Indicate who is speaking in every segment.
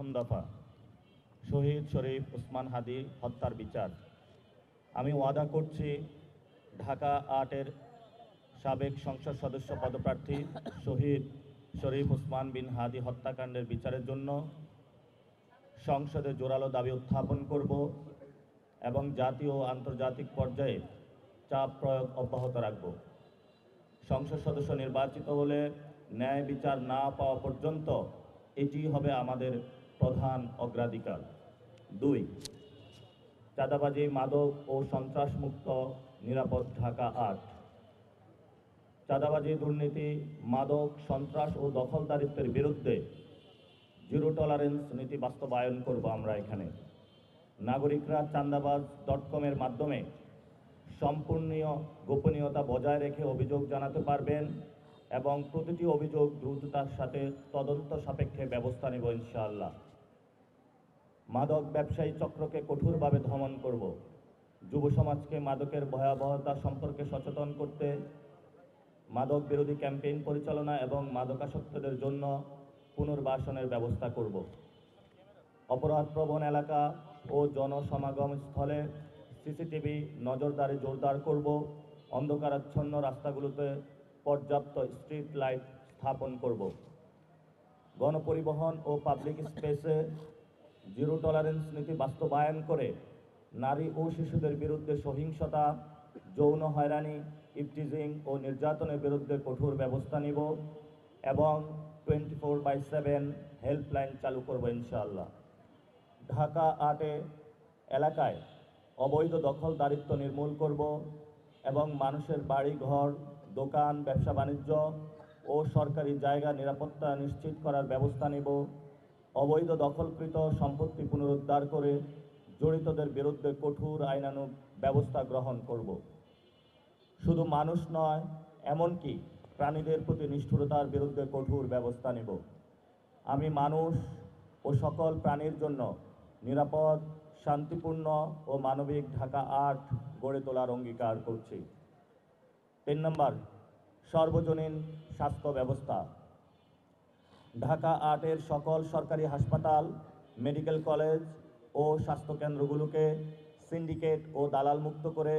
Speaker 1: প্রথম দফা শহীদ শরীফ ওসমান হাদি হত্যার বিচার। আমি ওয়াদা করছি ঢাকা ৮-এর সাবেক সংসদ সদস্য পদপ্রার্থী শহীদ শরীফ ওসমান বিন হাদি হত্যাকাণ্ডের বিচারের জন্য সংসদে জোরালো দাবি উত্থাপন করব এবং জাতীয় ও আন্তর্জাতিক পর্যায়ে চাপ প্রয়োগ অব্যাহত রাখব। সংসদ সদস্য নির্বাচিত হলে ন্যায় বিচার না পাওয়া পর্যন্ত এটি হবে আমাদের প্রধান অগ্রাধিকার। ২. চাঁদাবাজি, মাদক ও সন্ত্রাসমুক্ত নিরাপদ ঢাকা ৮। চাঁদাবাজি, দুর্নীতি, মাদক, সন্ত্রাস ও দখলদারিত্বের বিরুদ্ধে জিরো টলারেন্স নীতি বাস্তবায়ন করব আমরা এখানে। নাগরিকরা চাঁদাবাজ.com-এর মাধ্যমে সম্পূর্ণ গোপনীয়তা বজায় রেখে অভিযোগ জানাতে পারবেন এবং প্রতিটি অভিযোগ দ্রুততার সাথে তদন্ত সাপেক্ষে ব্যবস্থা নেব ইনশাআল্লাহ। মাদক ব্যবসায়ী চক্রকে কঠোরভাবে দমন করব। যুব সমাজকে মাদকের ভয়াবহতা সম্পর্কে সচেতন করতে মাদক বিরোধী ক্যাম্পেইন পরিচালনা এবং মাদকাসক্তদের জন্য পুনর্বাসনের ব্যবস্থা করব। অপরাধপ্রবণ এলাকা ও জনসমাগম স্থলে সিসিটিভি নজরদারি জোরদার করব। অন্ধকারাচ্ছন্ন রাস্তাগুলোতে পর্যাপ্ত স্ট্রিট লাইট স্থাপন করব। গণপরিবহন ও পাবলিক স্পেসে জিরো টলারেন্স নীতি বাস্তবায়ন করে নারী ও শিশুদের বিরুদ্ধে সহিংসতা, যৌন হয়রানি, ইভটিজিং ও নির্যাতনের বিরুদ্ধে কঠোর ব্যবস্থা নিব এবং 24/7 হেল্পলাইন চালু করব ইনশাআল্লাহ। ঢাকা ৮ এলাকায় অবৈধ দখলদারিত্ব নির্মূল করব এবং মানুষের বাড়ি ঘর, দোকান, ব্যবসা বাণিজ্য ও সরকারি জায়গা নিরাপত্তা নিশ্চিত করার ব্যবস্থা নেব। অবৈধ দখলকৃত সম্পত্তি পুনরুদ্ধার করে জড়িতদের বিরুদ্ধে কঠোর আইনানুগ ব্যবস্থা গ্রহণ করব। শুধু মানুষ নয়, এমনকি প্রাণীদের প্রতি নিষ্ঠুরতার বিরুদ্ধে কঠোর ব্যবস্থা নেব। আমি মানুষ ও সকল প্রাণীর জন্য নিরাপদ, শান্তিপূর্ণ ও মানবিক ঢাকা ৮ গড়ে তোলার অঙ্গীকার করছি। ৩ নম্বর, সর্বজনীন স্বাস্থ্য ব্যবস্থা। ঢাকা ৮-এর সকল সরকারি হাসপাতাল, মেডিকেল কলেজ ও স্বাস্থ্যকেন্দ্রগুলোকে সিন্ডিকেট ও দালাল মুক্ত করে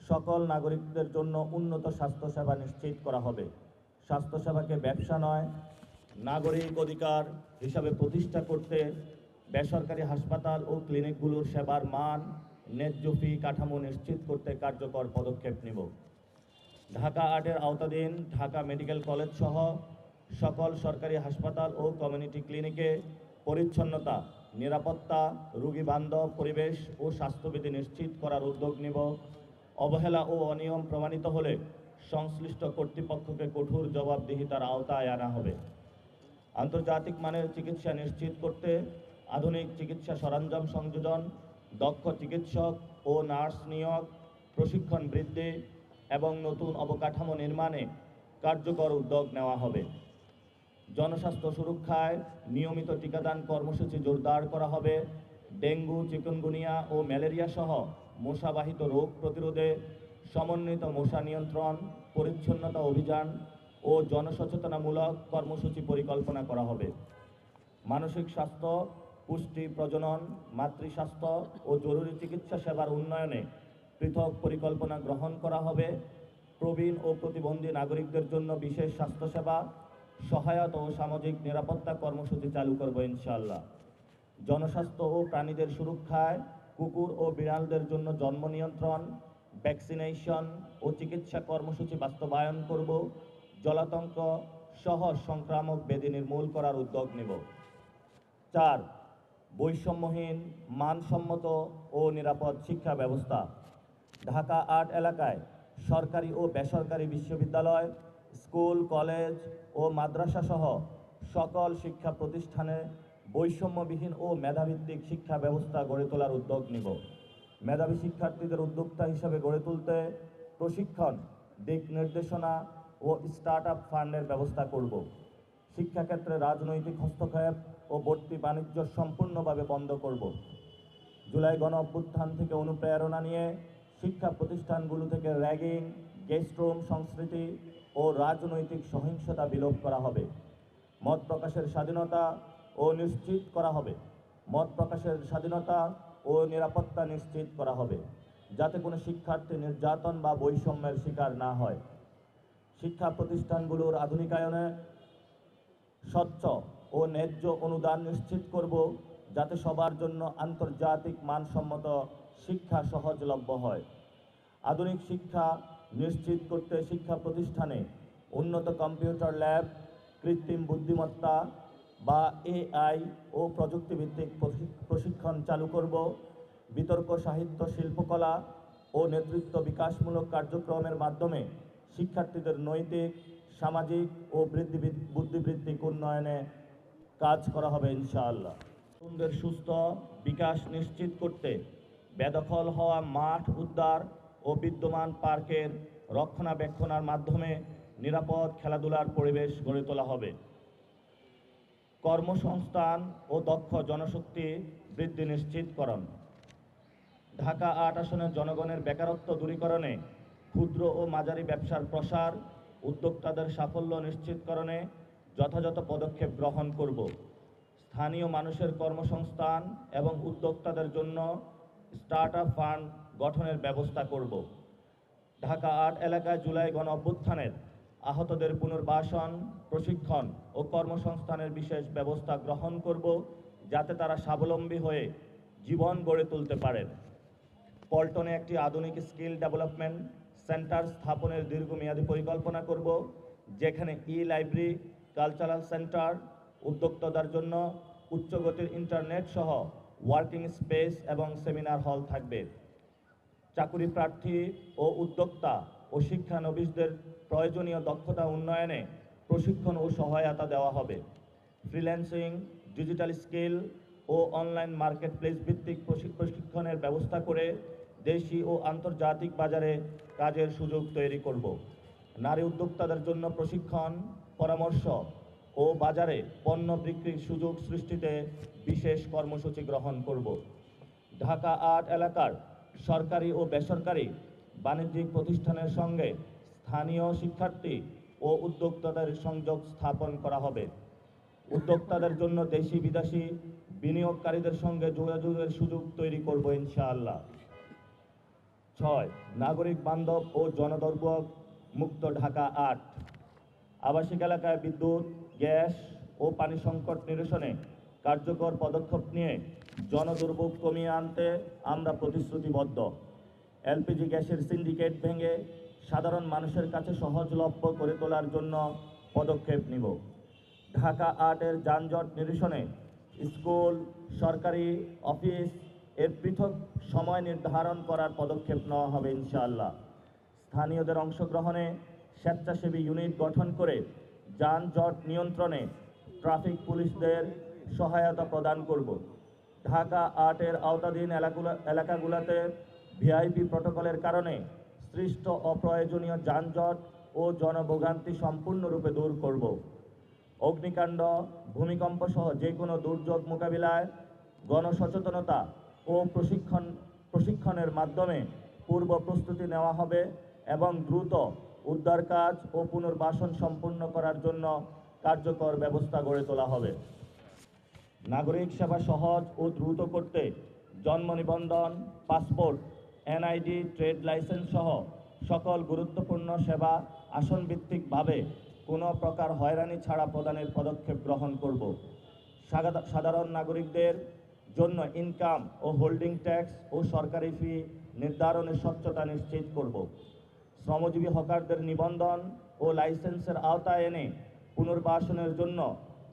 Speaker 1: সকল নাগরিকদের জন্য উন্নত স্বাস্থ্যসেবা নিশ্চিত করা হবে। স্বাস্থ্যসেবাকে ব্যবসা নয়, নাগরিক অধিকার হিসাবে প্রতিষ্ঠা করতে বেসরকারি হাসপাতাল ও ক্লিনিকগুলোর সেবার মান, ন্যায্য ফি কাঠামো নিশ্চিত করতে কার্যকর পদক্ষেপ নেব। ঢাকা ৮-এর আওতাধীন ঢাকা মেডিকেল কলেজ সহ সকল সরকারি হাসপাতাল ও কমিউনিটি ক্লিনিকে পরিচ্ছন্নতা, নিরাপত্তা, রোগী বান্ধব পরিবেশ ও স্বাস্থ্যবিধি নিশ্চিত করার উদ্যোগ নেব। অবহেলা ও অনিয়ম প্রমাণিত হলে সংশ্লিষ্ট কর্তৃপক্ষকে কঠোর জবাবদিহিতার আওতায় আনা হবে। আন্তর্জাতিক মানের চিকিৎসা নিশ্চিত করতে আধুনিক চিকিৎসা সরঞ্জাম সংযোজন, দক্ষ চিকিৎসক ও নার্স নিয়োগ, প্রশিক্ষণ বৃদ্ধি এবং নতুন অবকাঠামো নির্মাণে কার্যকর উদ্যোগ নেওয়া হবে। জনস্বাস্থ্য সুরক্ষায় নিয়মিত টিকাদান কর্মসূচি জোরদার করা হবে। ডেঙ্গু, চিকুনগুনিয়া ও ম্যালেরিয়া সহ মশাবাহিত রোগ প্রতিরোধে সমন্বিত মশা নিয়ন্ত্রণ, পরিচ্ছন্নতা অভিযান ও জনসচেতনামূলক কর্মসূচি পরিকল্পনা করা হবে। মানসিক স্বাস্থ্য, পুষ্টি, প্রজনন, মাতৃস্বাস্থ্য ও জরুরি চিকিৎসা সেবার উন্নয়নে পৃথক পরিকল্পনা গ্রহণ করা হবে। প্রবীণ ও প্রতিবন্ধী নাগরিকদের জন্য বিশেষ স্বাস্থ্যসেবা, সহায়তা ও সামাজিক নিরাপত্তা কর্মসূচি চালু করব ইনশাআল্লাহ। জনস্বাস্থ্য ও প্রাণীদের সুরক্ষায় কুকুর ও বিড়ালদের জন্য জন্ম নিয়ন্ত্রণ, ভ্যাকসিনেশন ও চিকিৎসা কর্মসূচি বাস্তবায়ন করব। জলাতঙ্ক সহ সংক্রামক ব্যাধি নির্মূল করার উদ্যোগ নেব। ৪. বৈষম্যহীন, মানসম্মত ও নিরাপদ শিক্ষা ব্যবস্থা। ঢাকা ৮ এলাকায় সরকারি ও বেসরকারি বিশ্ববিদ্যালয়, স্কুল, কলেজ ও মাদ্রাসা সহ সকল শিক্ষা প্রতিষ্ঠানে বৈষম্যবিহীন ও মেধাভিত্তিক শিক্ষা ব্যবস্থা গড়ে তোলার উদ্যোগ নেব। মেধাবী শিক্ষার্থীদের উদ্যোক্তা হিসাবে গড়ে তুলতে প্রশিক্ষণ, দিক নির্দেশনা ও স্টার্ট আপ ফান্ডের ব্যবস্থা করব। শিক্ষাক্ষেত্রে রাজনৈতিক হস্তক্ষেপ ও ভর্তি বাণিজ্য সম্পূর্ণভাবে বন্ধ করব। জুলাই গণ অভ্যুত্থান থেকে অনুপ্রেরণা নিয়ে শিক্ষা প্রতিষ্ঠানগুলো থেকে র্যাগিং, গেস্ট রুম সংস্কৃতি ও রাজনৈতিক সহিংসতা বিলোপ করা হবে। মত প্রকাশের স্বাধীনতা ও নিশ্চিত করা হবে। মত প্রকাশের স্বাধীনতা ও নিরাপত্তা নিশ্চিত করা হবে, যাতে কোনো শিক্ষার্থী নির্যাতন বা বৈষম্যের শিকার না হয়। শিক্ষা প্রতিষ্ঠানগুলোর আধুনিকায়নে স্বচ্ছ ও ন্যায্য অনুদান নিশ্চিত করব, যাতে সবার জন্য আন্তর্জাতিক মানসম্মত শিক্ষা সহজলভ্য হয়। আধুনিক শিক্ষা নিশ্চিত করতে শিক্ষা প্রতিষ্ঠানে উন্নত কম্পিউটার ল্যাব, কৃত্রিম বুদ্ধিমত্তা বা এআই ও প্রযুক্তিভিত্তিক প্রশিক্ষণ চালু করব। বিতর্ক সাহিত্য, শিল্পকলা ও নেতৃত্ব বিকাশমূলক কার্যক্রমের মাধ্যমে শিক্ষার্থীদের নৈতিক, সামাজিক ও বুদ্ধিবৃত্তিক উন্নয়নে কাজ করা হবে ইনশাআল্লাহ। তরুণদের সুস্থ বিকাশ নিশ্চিত করতে বেদখল হওয়া মাঠ উদ্ধার ও বিদ্যমান পার্কের রক্ষণাবেক্ষণের মাধ্যমে নিরাপদ খেলাধুলার পরিবেশ গড়ে তোলা হবে। কর্মসংস্থান ও দক্ষ জনশক্তি বৃদ্ধি নিশ্চিতকরণ। ঢাকা ৮ আসনের জনগণের বেকারত্ব দূরীকরণে, ক্ষুদ্র ও মাঝারি ব্যবসার প্রসার, উদ্যোক্তাদের সাফল্য নিশ্চিতকরণে যথাযথ পদক্ষেপ গ্রহণ করব। স্থানীয় মানুষের কর্মসংস্থান এবং উদ্যোক্তাদের জন্য স্টার্টআপ ফান্ড গঠনের ব্যবস্থা করব। ঢাকা ৮ এলাকায় জুলাই গণ অভ্যুত্থানের আহতদের পুনর্বাসন, প্রশিক্ষণ ও কর্মসংস্থানের বিশেষ ব্যবস্থা গ্রহণ করব, যাতে তারা স্বাবলম্বী হয়ে জীবন গড়ে তুলতে পারেন। পল্টনে একটি আধুনিক স্কিল ডেভেলপমেন্ট সেন্টার স্থাপনের দীর্ঘমেয়াদী পরিকল্পনা করব, যেখানে লাইব্রেরি, কালচারাল সেন্টার, উদ্যোক্তাদের জন্য উচ্চগতির ইন্টারনেট সহ ওয়ার্কিং স্পেস এবং সেমিনার হল থাকবে। চাকুরি প্রার্থী ও উদ্যোক্তা ও শিক্ষানবিশদের প্রয়োজনীয় দক্ষতা উন্নয়নে প্রশিক্ষণ ও সহায়তা দেওয়া হবে। ফ্রিল্যান্সিং, ডিজিটাল স্কিল ও অনলাইন মার্কেটপ্লেস ভিত্তিক প্রশিক্ষণের ব্যবস্থা করে দেশি ও আন্তর্জাতিক বাজারে কাজের সুযোগ তৈরি করব। নারী উদ্যোক্তাদের জন্য প্রশিক্ষণ, পরামর্শ ও বাজারে পণ্য বিক্রির সুযোগ সৃষ্টিতে বিশেষ কর্মসূচি গ্রহণ করব। ঢাকা ৮ এলাকার সরকারি ও বেসরকারি বাণিজ্যিক প্রতিষ্ঠানের সঙ্গে স্থানীয় শিক্ষার্থী ও উদ্যোক্তাদের সংযোগ স্থাপন করা হবে। উদ্যোক্তাদের জন্য দেশি বিদেশি বিনিয়োগকারীদের সঙ্গে যোগাযোগের সুযোগ তৈরি করব ইনশাআল্লাহ। ৬. নাগরিক বান্ধব ও জনদুর্ভোগ মুক্ত ঢাকা ৮। আবাসিক এলাকায় বিদ্যুৎ, গ্যাস ও পানি সংকট নিরসনে কার্যকর পদক্ষেপ নিয়ে জনদুর্ভোগ কমিয়ে আনতে আমরা প্রতিশ্রুতিবদ্ধ। এলপিজি গ্যাসের সিন্ডিকেট ভেঙে সাধারণ মানুষের কাছে সহজলভ্য করে তোলার জন্য পদক্ষেপ নিব। ঢাকা ৮-এর যানজট নিরসনে স্কুল, সরকারি অফিস এর পৃথক সময় নির্ধারণ করার পদক্ষেপ নেওয়া হবে ইনশাআল্লাহ। স্থানীয়দের অংশগ্রহণে স্বেচ্ছাসেবী ইউনিট গঠন করে যানজট নিয়ন্ত্রণে ট্রাফিক পুলিশদের সহায়তা প্রদান করব। ঢাকা ৮-এর আওতাধীন এলাকাগুলোতে ভিআইপি প্রটোকলের কারণে সৃষ্ট অপ্রয়োজনীয় যানজট ও জনভোগান্তি সম্পূর্ণরূপে দূর করব। অগ্নিকাণ্ড, ভূমিকম্প সহ যে কোনো দুর্যোগ মোকাবিলায় গণসচেতনতা ও প্রশিক্ষণের মাধ্যমে পূর্ব প্রস্তুতি নেওয়া হবে এবং দ্রুত উদ্ধার কাজ ও পুনর্বাসন সম্পূর্ণ করার জন্য কার্যকর ব্যবস্থা গড়ে তোলা হবে। নাগরিক সেবা সহজ ও দ্রুত করতে জন্ম নিবন্ধন, পাসপোর্ট, এনআইডি, ট্রেড লাইসেন্স সহ সকল গুরুত্বপূর্ণ সেবা আসনভিত্তিকভাবে কোনো প্রকার হয়রানি ছাড়া প্রদানের পদক্ষেপ গ্রহণ করব। সাধারণ নাগরিকদের জন্য ইনকাম ও হোল্ডিং ট্যাক্স ও সরকারি ফি নির্ধারণের স্বচ্ছতা নিশ্চিত করব। শ্রমজীবী হকারদের নিবন্ধন ও লাইসেন্সের আওতায় এনে পুনর্বাসনের জন্য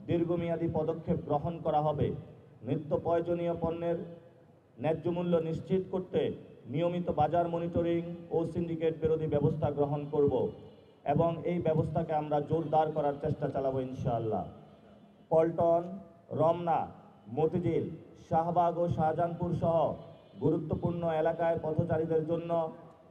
Speaker 1: দীর্ঘমেয়াদী পদক্ষেপ গ্রহণ করা হবে। নিত্য প্রয়োজনীয় পণ্যের ন্যায্য মূল্য নিশ্চিত করতে নিয়মিত বাজার মনিটরিং ও সিন্ডিকেট বিরোধী ব্যবস্থা গ্রহণ করব এবং এই ব্যবস্থাকে আমরা জোরদার করার চেষ্টা চালাবো ইনশাআল্লাহ। পল্টন, রমনা, মতিঝিল, শাহবাগ ও শাহজাহানপুর সহ গুরুত্বপূর্ণ এলাকায় পথচারীদের জন্য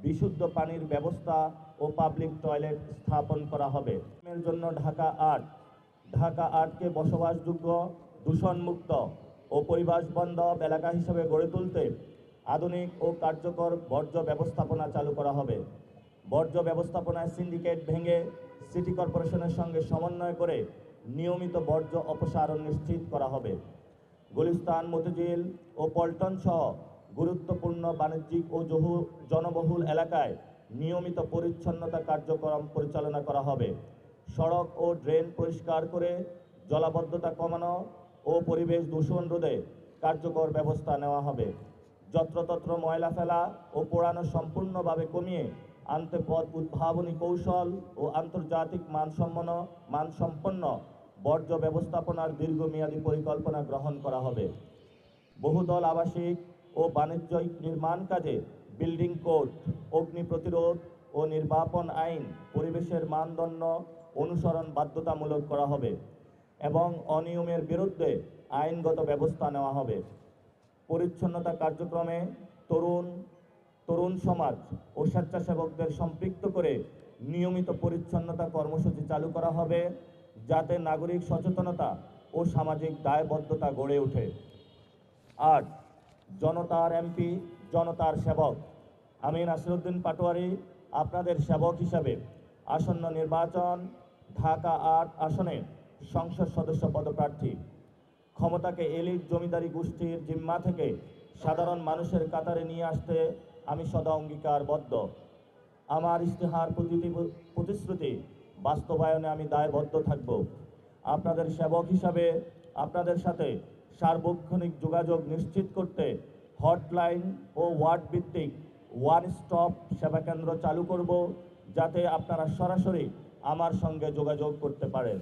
Speaker 1: বিশুদ্ধ পানির ব্যবস্থা ও পাবলিক টয়লেট স্থাপন করা হবে। এর জন্য ঢাকা ৮কে বসবাসযোগ্য, দূষণমুক্ত ও পরিবেশ বান্ধব এলাকা হিসেবে গড়ে তুলতে আধুনিক ও কার্যকর বর্জ্য ব্যবস্থাপনা চালু করা হবে। বর্জ্য ব্যবস্থাপনায় সিন্ডিকেট ভেঙে সিটি কর্পোরেশনের সঙ্গে সমন্বয় করে নিয়মিত বর্জ্য অপসারণ নিশ্চিত করা হবে। গুলিস্তান, মতিঝিল ও পল্টন সহ গুরুত্বপূর্ণ বাণিজ্যিক ও জনবহুল এলাকায় নিয়মিত পরিচ্ছন্নতা কার্যক্রম পরিচালনা করা হবে। সড়ক ও ড্রেন পরিষ্কার করে জলাবদ্ধতা কমানো ও পরিবেশ দূষণ রোধে কার্যকর ব্যবস্থা নেওয়া হবে। যত্রতত্র ময়লা ফেলা ও পোড়ানো সম্পূর্ণভাবে কমিয়ে আনতে পথ উদ্ভাবনী কৌশল ও আন্তর্জাতিক মানসম্পন্ন বর্জ্য ব্যবস্থাপনার দীর্ঘমেয়াদী পরিকল্পনা গ্রহণ করা হবে। বহুতল আবাসিক ও বাণিজ্যিক নির্মাণ কাজে বিল্ডিং কোড, অগ্নি প্রতিরোধ ও নির্বাপন আইন পরিবেশের মানদণ্ড অনুসরণ বাধ্যতামূলক করা হবে এবং অনিয়মের বিরুদ্ধে আইনগত ব্যবস্থা নেওয়া হবে। পরিচ্ছন্নতা কার্যক্রমে তরুণ সমাজ ও স্বেচ্ছাসেবকদের সম্পৃক্ত করে নিয়মিত পরিচ্ছন্নতা কর্মসূচি চালু করা হবে, যাতে নাগরিক সচেতনতা ও সামাজিক দায়বদ্ধতা গড়ে ওঠে। ৮. জনতার এমপি, জনতার সেবক। আমি নাসিরউদ্দিন পাটোয়ারি আপনাদের সেবক হিসাবে আসন্ন নির্বাচন ঢাকা ৮ আসনে সংসদ সদস্য পদপ্রার্থী। ক্ষমতাকে এলিট জমিদারি গোষ্ঠীর জিম্মা থেকে সাধারণ মানুষের কাতারে নিয়ে আসতে আমি সদা অঙ্গীকারবদ্ধ। আমার ইশতেহার প্রতিশ্রুতি বাস্তবায়নে আমি দায়বদ্ধ থাকব। আপনাদের সেবক হিসাবে আপনাদের সাথে সার্বক্ষণিক যোগাযোগ নিশ্চিত করতে হটলাইন ও ওয়ার্ড ভিত্তিক ওয়ান স্টপ সেবা কেন্দ্র চালু করব, যাতে আপনারা সরাসরি আমার সঙ্গে যোগাযোগ করতে পারেন।